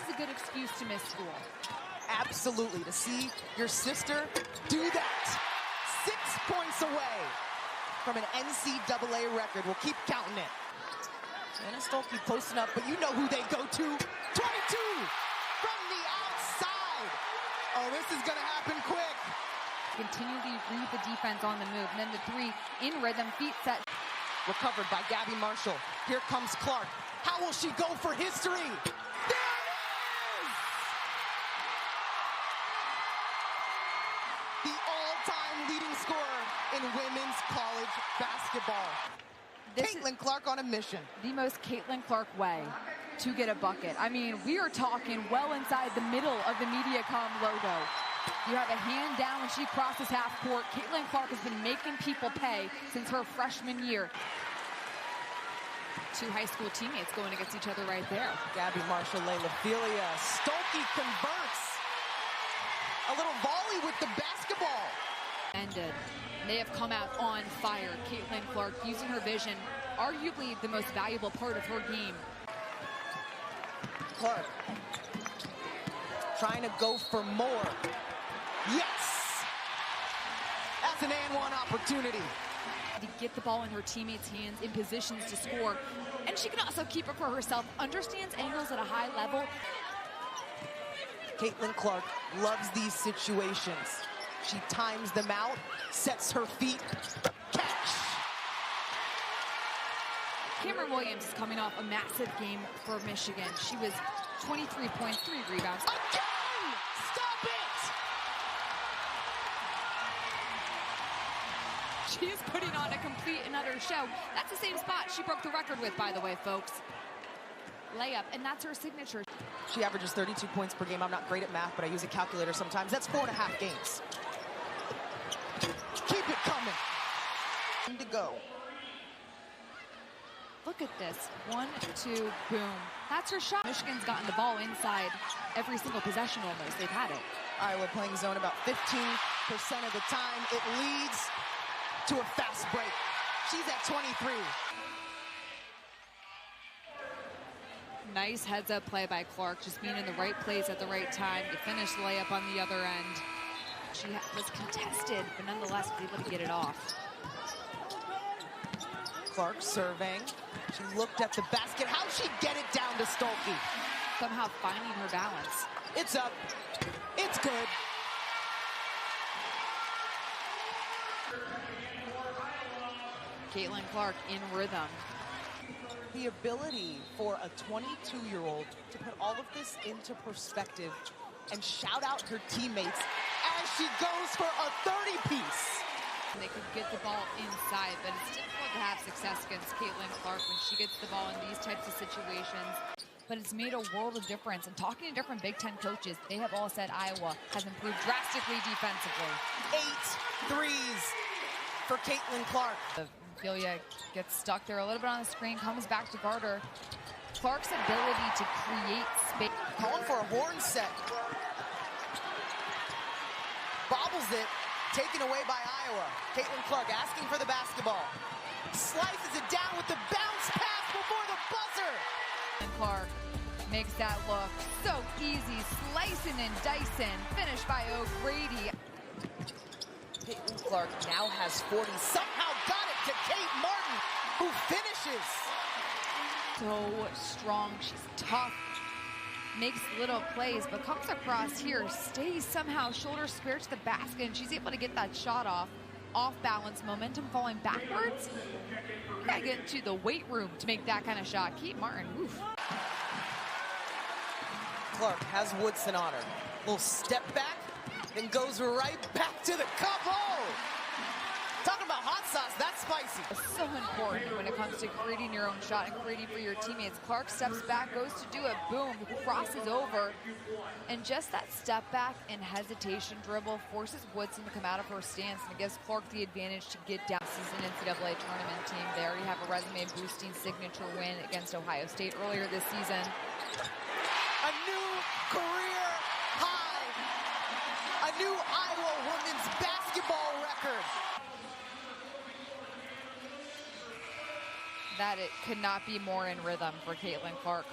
is a good excuse to miss school. Absolutely. To see your sister do that. 6 points away from an NCAA record. We'll keep counting it. Anna Stolke posting up, but you know who they go to. 22 from the outside. Oh, this is going to happen quick. Continually read the defense on the move. And then the three in rhythm, feet set. Recovered by Gabby Marshall. Here comes Clark. How will she go for history? There it is! The all-time leading scorer in women's college basketball. Caitlin Clark on a mission. The most Caitlin Clark way to get a bucket. I mean, we are talking well inside the middle of the Mediacom logo. You have a hand down when she crosses half court. Caitlin Clark has been making people pay since her freshman year. Two high school teammates going against each other right there. Gabby Marshall, Layla Philia. Stolke converts. A little volley with the basketball. Ended. They have come out on fire. Caitlin Clark using her vision, arguably the most valuable part of her game. Clark trying to go for more. Yes! That's an and one opportunity. To get the ball in her teammates' hands in positions to score. And she can also keep it for herself, understands angles at a high level. Caitlin Clark loves these situations. She times them out, sets her feet, catch! Cameron Williams is coming off a massive game for Michigan. She was 23 points, 3 rebounds. Again! Stop it! She is putting on a complete another show. That's the same spot she broke the record with, by the way, folks. Layup, and that's her signature. She averages 32 points per game. I'm not great at math, but I use a calculator sometimes. That's 4.5 games. Keep it coming. To go. Look at this. 1, 2, boom. That's her shot. Michigan's gotten the ball inside every single possession almost. They've had it. Iowa playing zone about 15% of the time. It leads to a fast break. She's at 23. Nice heads-up play by Clark, just being in the right place at the right time to finish the layup on the other end. She was contested, but nonetheless was able to get it off. Clark serving. She looked at the basket. How'd she get it down to Stolke? Somehow finding her balance. It's up. It's good. Caitlin Clark in rhythm. The ability for a 22-year-old to put all of this into perspective and shout out her teammates as she goes for a 30-piece. They could get the ball inside, but it's difficult to have success against Caitlin Clark when she gets the ball in these types of situations. But it's made a world of difference. And talking to different Big Ten coaches, they have all said Iowa has improved drastically defensively. 8 threes for Caitlin Clark. Philia gets stuck there a little bit on the screen, comes back to guard her. Clark's ability to create space. Calling for a horn set. Bobbles it, taken away by Iowa. Caitlin Clark asking for the basketball. Slices it down with the bounce pass before the buzzer. And Clark makes that look so easy, slicing and dicing. Finished by O'Grady. Caitlin Clark now has 40. Somehow got it to Kate Martin, who finishes. So strong, she's tough, makes little plays, but comes across here, stays somehow shoulder square to the basket, and she's able to get that shot off balance, momentum falling backwards. You gotta get into the weight room to make that kind of shot. Kate Martin, oof. Clark has Woodson on her. Little step back, then goes right back to the cup. Oh! Talking about hot sauce, that's spicy. It's so important when it comes to creating your own shot and creating for your teammates. Clark steps back, goes to do it, boom, crosses over. And just that step back and hesitation dribble forces Woodson to come out of her stance, and it gives Clark the advantage to get down. This is an NCAA tournament team. They already have a resume-boosting signature win against Ohio State earlier this season. A new career high. A new Iowa women's basketball record. That it could not be more in rhythm for Caitlin Clark.